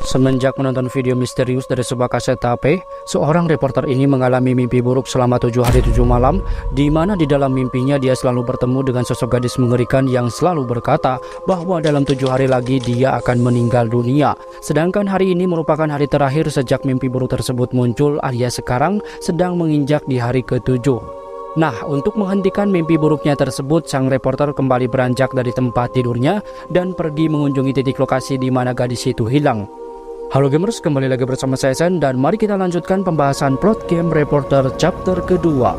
Semenjak menonton video misterius dari sebuah kaset HP, seorang reporter ini mengalami mimpi buruk selama 7 hari 7 malam, di mana di dalam mimpinya dia selalu bertemu dengan sosok gadis mengerikan yang selalu berkata bahwa dalam 7 hari lagi dia akan meninggal dunia. Sedangkan hari ini merupakan hari terakhir sejak mimpi buruk tersebut muncul, alias sekarang sedang menginjak di hari ke-7. Nah, untuk menghentikan mimpi buruknya tersebut, sang reporter kembali beranjak dari tempat tidurnya dan pergi mengunjungi titik lokasi di mana gadis itu hilang. Halo gamers, kembali lagi bersama saya Sen, dan mari kita lanjutkan pembahasan plot game Reporter chapter kedua.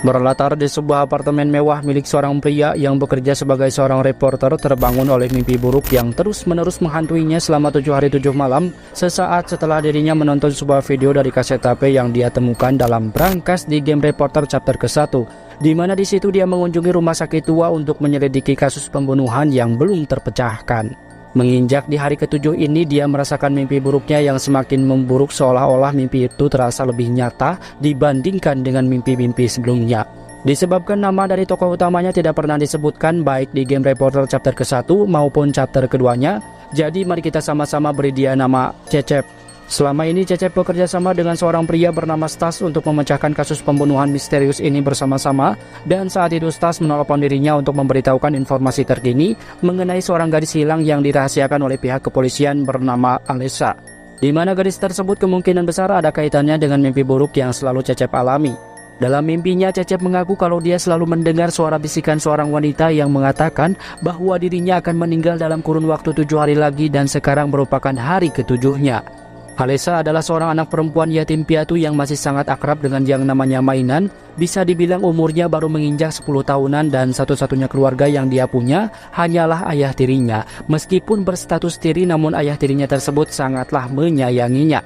Berlatar di sebuah apartemen mewah milik seorang pria yang bekerja sebagai seorang reporter terbangun oleh mimpi buruk yang terus-menerus menghantuinya selama 7 hari 7 malam sesaat setelah dirinya menonton sebuah video dari kaset HP yang dia temukan dalam brankas di game Reporter chapter ke-1, di mana di situ dia mengunjungi rumah sakit tua untuk menyelidiki kasus pembunuhan yang belum terpecahkan. Menginjak di hari ke-7 ini, dia merasakan mimpi buruknya yang semakin memburuk, seolah-olah mimpi itu terasa lebih nyata dibandingkan dengan mimpi-mimpi sebelumnya. Disebabkan nama dari tokoh utamanya tidak pernah disebutkan baik di game Reporter chapter ke-1 maupun chapter keduanya, jadi mari kita sama-sama beri dia nama Cecep. Selama ini Cecep bekerja sama dengan seorang pria bernama Stas untuk memecahkan kasus pembunuhan misterius ini bersama-sama, dan saat itu Stas menelpon dirinya untuk memberitahukan informasi terkini mengenai seorang gadis hilang yang dirahasiakan oleh pihak kepolisian bernama Alessa, di mana gadis tersebut kemungkinan besar ada kaitannya dengan mimpi buruk yang selalu Cecep alami. Dalam mimpinya, Cecep mengaku kalau dia selalu mendengar suara bisikan seorang wanita yang mengatakan bahwa dirinya akan meninggal dalam kurun waktu 7 hari lagi, dan sekarang merupakan hari ke-7-nya. Alessa adalah seorang anak perempuan yatim piatu yang masih sangat akrab dengan yang namanya mainan. Bisa dibilang umurnya baru menginjak 10 tahunan, dan satu-satunya keluarga yang dia punya hanyalah ayah tirinya. Meskipun berstatus tiri, namun ayah tirinya tersebut sangatlah menyayanginya.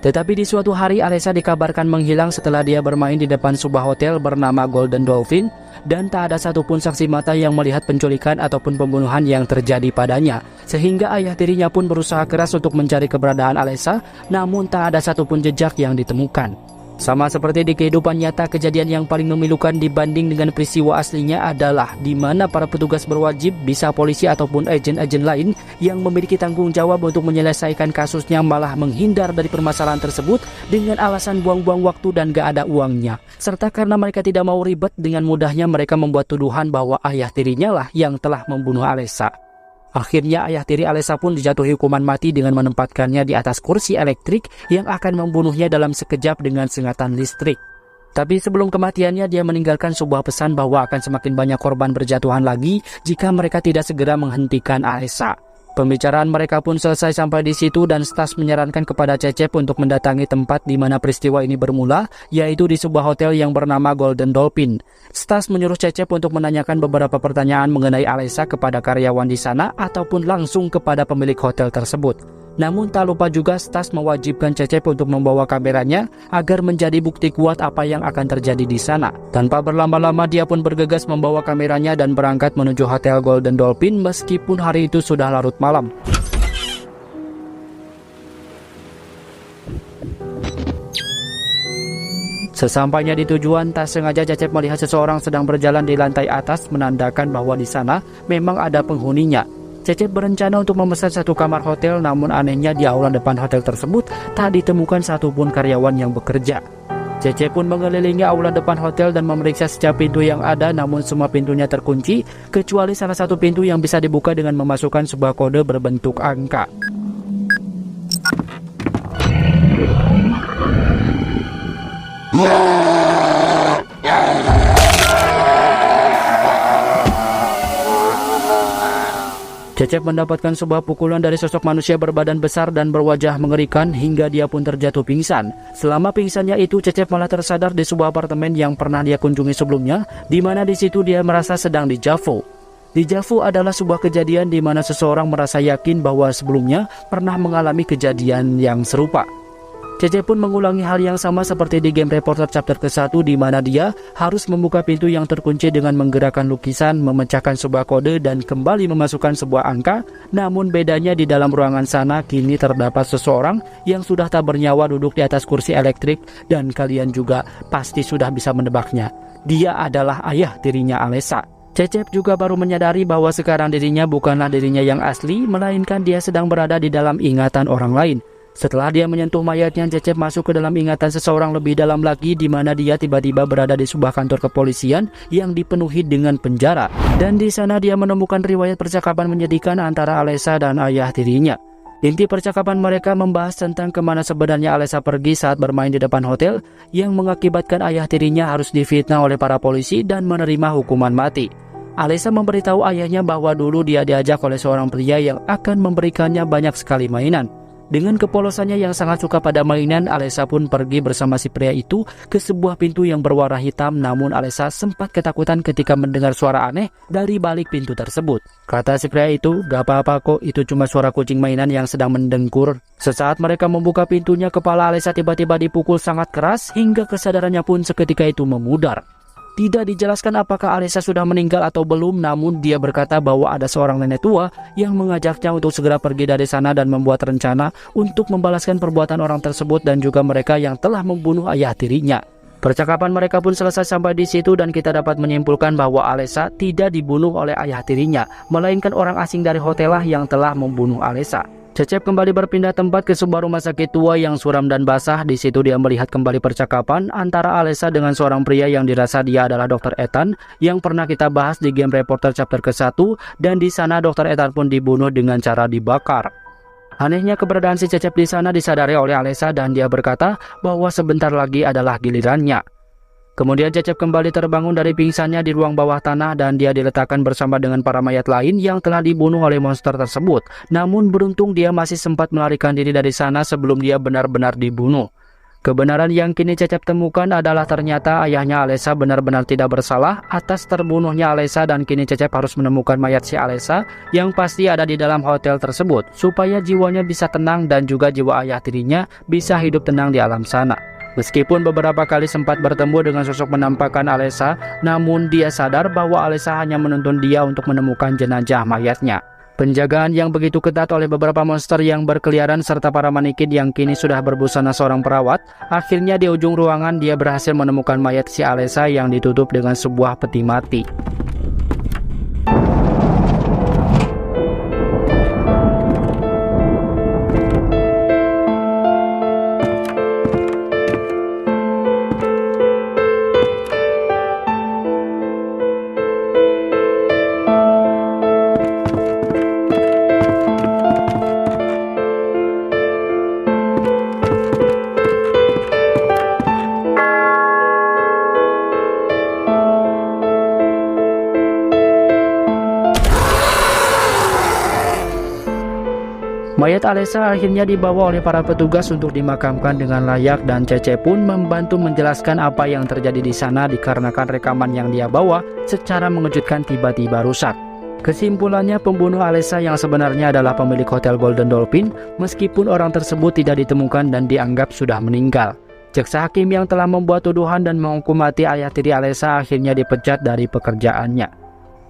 Tetapi di suatu hari Alessa dikabarkan menghilang setelah dia bermain di depan sebuah hotel bernama Golden Dolphin, dan tak ada satupun saksi mata yang melihat penculikan ataupun pembunuhan yang terjadi padanya. Sehingga ayah tirinya pun berusaha keras untuk mencari keberadaan Alessa, namun tak ada satupun jejak yang ditemukan. Sama seperti di kehidupan nyata, kejadian yang paling memilukan dibanding dengan peristiwa aslinya adalah di mana para petugas berwajib, bisa polisi ataupun agen-agen lain yang memiliki tanggung jawab untuk menyelesaikan kasusnya, malah menghindar dari permasalahan tersebut dengan alasan buang-buang waktu dan gak ada uangnya. Serta karena mereka tidak mau ribet, dengan mudahnya mereka membuat tuduhan bahwa ayah tirinya lah yang telah membunuh Alessa. Akhirnya ayah tiri Alessa pun dijatuhi hukuman mati dengan menempatkannya di atas kursi elektrik yang akan membunuhnya dalam sekejap dengan sengatan listrik. Tapi sebelum kematiannya, dia meninggalkan sebuah pesan bahwa akan semakin banyak korban berjatuhan lagi jika mereka tidak segera menghentikan Alessa. Pembicaraan mereka pun selesai sampai di situ, dan Stas menyarankan kepada Cecep untuk mendatangi tempat di mana peristiwa ini bermula, yaitu di sebuah hotel yang bernama Golden Dolphin. Stas menyuruh Cecep untuk menanyakan beberapa pertanyaan mengenai Alessa kepada karyawan di sana ataupun langsung kepada pemilik hotel tersebut. Namun tak lupa juga Stas mewajibkan Cecep untuk membawa kameranya agar menjadi bukti kuat apa yang akan terjadi di sana. Tanpa berlama-lama, dia pun bergegas membawa kameranya dan berangkat menuju hotel Golden Dolphin meskipun hari itu sudah larut malam. Sesampainya di tujuan, tak sengaja Cecep melihat seseorang sedang berjalan di lantai atas, menandakan bahwa di sana memang ada penghuninya. Cecep berencana untuk memesan satu kamar hotel, namun anehnya di aula depan hotel tersebut tak ditemukan satupun karyawan yang bekerja. Cecep pun mengelilingi aula depan hotel dan memeriksa setiap pintu yang ada, namun semua pintunya terkunci, kecuali salah satu pintu yang bisa dibuka dengan memasukkan sebuah kode berbentuk angka. Cecep mendapatkan sebuah pukulan dari sosok manusia berbadan besar dan berwajah mengerikan hingga dia pun terjatuh pingsan. Selama pingsannya itu, Cecep malah tersadar di sebuah apartemen yang pernah dia kunjungi sebelumnya, di mana di situ dia merasa sedang dijavu. Dijavu adalah sebuah kejadian di mana seseorang merasa yakin bahwa sebelumnya pernah mengalami kejadian yang serupa. Cecep pun mengulangi hal yang sama seperti di game Reporter chapter ke-1 di mana dia harus membuka pintu yang terkunci dengan menggerakkan lukisan, memecahkan sebuah kode dan kembali memasukkan sebuah angka. Namun bedanya di dalam ruangan sana kini terdapat seseorang yang sudah tak bernyawa duduk di atas kursi elektrik dan kalian juga pasti sudah bisa menebaknya. Dia adalah ayah tirinya Alessa. Cecep juga baru menyadari bahwa sekarang dirinya bukanlah dirinya yang asli, melainkan dia sedang berada di dalam ingatan orang lain. Setelah dia menyentuh mayatnya, Cecep masuk ke dalam ingatan seseorang lebih dalam lagi di mana dia tiba-tiba berada di sebuah kantor kepolisian yang dipenuhi dengan penjara. Dan di sana dia menemukan riwayat percakapan menyedihkan antara Alessa dan ayah tirinya. Inti percakapan mereka membahas tentang kemana sebenarnya Alessa pergi saat bermain di depan hotel yang mengakibatkan ayah tirinya harus difitnah oleh para polisi dan menerima hukuman mati. Alessa memberitahu ayahnya bahwa dulu dia diajak oleh seorang pria yang akan memberikannya banyak sekali mainan. Dengan kepolosannya yang sangat suka pada mainan, Alessa pun pergi bersama si pria itu ke sebuah pintu yang berwarna hitam. Namun Alessa sempat ketakutan ketika mendengar suara aneh dari balik pintu tersebut. Kata si pria itu, "Gak apa-apa kok, itu cuma suara kucing mainan yang sedang mendengkur." Sesaat mereka membuka pintunya, kepala Alessa tiba-tiba dipukul sangat keras hingga kesadarannya pun seketika itu memudar. Tidak dijelaskan apakah Alessa sudah meninggal atau belum, namun dia berkata bahwa ada seorang nenek tua yang mengajaknya untuk segera pergi dari sana dan membuat rencana untuk membalaskan perbuatan orang tersebut dan juga mereka yang telah membunuh ayah tirinya. Percakapan mereka pun selesai sampai di situ dan kita dapat menyimpulkan bahwa Alessa tidak dibunuh oleh ayah tirinya, melainkan orang asing dari hotel lah yang telah membunuh Alessa. Cecep kembali berpindah tempat ke sebuah rumah sakit tua yang suram dan basah. Di situ dia melihat kembali percakapan antara Alessa dengan seorang pria yang dirasa dia adalah Dr. Ethan yang pernah kita bahas di game Reporter chapter ke-1, dan di sana Dr. Ethan pun dibunuh dengan cara dibakar. Anehnya keberadaan si Cecep di sana disadari oleh Alessa dan dia berkata bahwa sebentar lagi adalah gilirannya. Kemudian Cecep kembali terbangun dari pingsannya di ruang bawah tanah dan dia diletakkan bersama dengan para mayat lain yang telah dibunuh oleh monster tersebut. Namun beruntung dia masih sempat melarikan diri dari sana sebelum dia benar-benar dibunuh. Kebenaran yang kini Cecep temukan adalah ternyata ayahnya Alessa benar-benar tidak bersalah atas terbunuhnya Alessa dan kini Cecep harus menemukan mayat si Alessa yang pasti ada di dalam hotel tersebut supaya jiwanya bisa tenang dan juga jiwa ayah tirinya bisa hidup tenang di alam sana. Meskipun beberapa kali sempat bertemu dengan sosok penampakan Alessa, namun dia sadar bahwa Alessa hanya menuntun dia untuk menemukan jenazah mayatnya. Penjagaan yang begitu ketat oleh beberapa monster yang berkeliaran serta para manikin yang kini sudah berbusana seorang perawat, akhirnya di ujung ruangan dia berhasil menemukan mayat si Alessa yang ditutup dengan sebuah peti mati. Mayat Alessa akhirnya dibawa oleh para petugas untuk dimakamkan dengan layak dan Cecep pun membantu menjelaskan apa yang terjadi di sana dikarenakan rekaman yang dia bawa secara mengejutkan tiba-tiba rusak. Kesimpulannya, pembunuh Alessa yang sebenarnya adalah pemilik Hotel Golden Dolphin meskipun orang tersebut tidak ditemukan dan dianggap sudah meninggal. Jaksa hakim yang telah membuat tuduhan dan menghukum mati ayah tiri Alessa akhirnya dipecat dari pekerjaannya.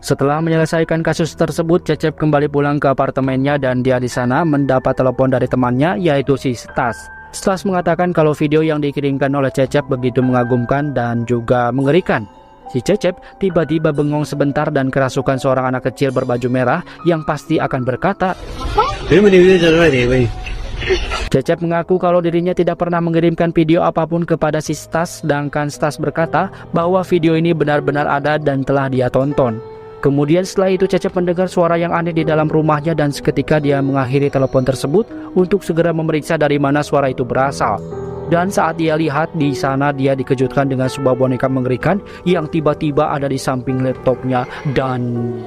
Setelah menyelesaikan kasus tersebut, Cecep kembali pulang ke apartemennya dan dia di sana mendapat telepon dari temannya yaitu si Stas. Stas mengatakan kalau video yang dikirimkan oleh Cecep begitu mengagumkan dan juga mengerikan. Si Cecep tiba-tiba bengong sebentar dan kerasukan seorang anak kecil berbaju merah yang pasti akan berkata, Cecep mengaku kalau dirinya tidak pernah mengirimkan video apapun kepada si Stas, sedangkan Stas berkata bahwa video ini benar-benar ada dan telah dia tonton. Kemudian setelah itu Cecep mendengar suara yang aneh di dalam rumahnya dan seketika dia mengakhiri telepon tersebut untuk segera memeriksa dari mana suara itu berasal. Dan saat dia lihat di sana dia dikejutkan dengan sebuah boneka mengerikan yang tiba-tiba ada di samping laptopnya dan...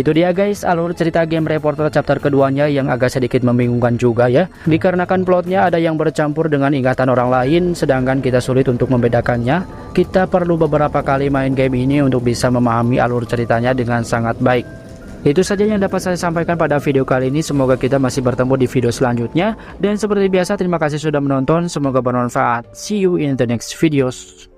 Itu dia guys, alur cerita Game Reporter chapter keduanya yang agak sedikit membingungkan juga ya. Dikarenakan plotnya ada yang bercampur dengan ingatan orang lain, sedangkan kita sulit untuk membedakannya. Kita perlu beberapa kali main game ini untuk bisa memahami alur ceritanya dengan sangat baik. Itu saja yang dapat saya sampaikan pada video kali ini. Semoga kita masih bertemu di video selanjutnya. Dan seperti biasa, terima kasih sudah menonton. Semoga bermanfaat. See you in the next videos.